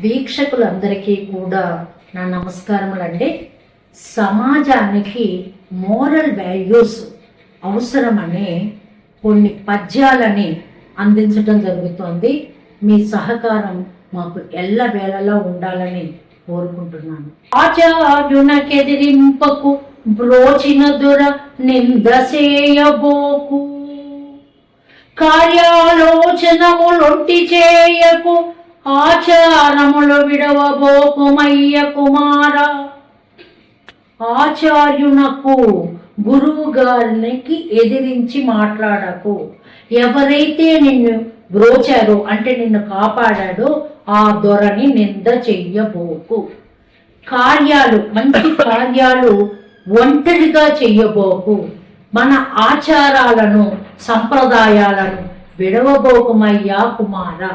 వీక్షకులందరికీ కూడా నా నమస్కారములండి. సమాజానికి మోరల్ వాల్యూస్ అవసరమని కొన్ని పద్యాలని అందించడం జరుగుతోంది. మీ సహకారం మాకు ఎల్లవేళలా ఉండాలని కోరుకుంటున్నాను. ఆచార్యునకెదిరింపకు బ్రోచిన దుర నిందసేయబోకు, కార్యాలోచనములొంటి చేయకు, ఆచారములు విడవబోకుమయ్య కుమార. ఆచార్యునకు గురువు గారికి ఎదిరించి మాట్లాడకు. ఎవరైతే నిన్ను బ్రోచారో అంటే నిన్ను కాపాడాడో ఆ దొరని నింద చెయ్యబోకు. కార్యాలు మంచి కార్యాలు ఒంటరిగా చెయ్యబోకు. మన ఆచారాలను సంప్రదాయాలను విడవబోకుమయ్యా కుమార.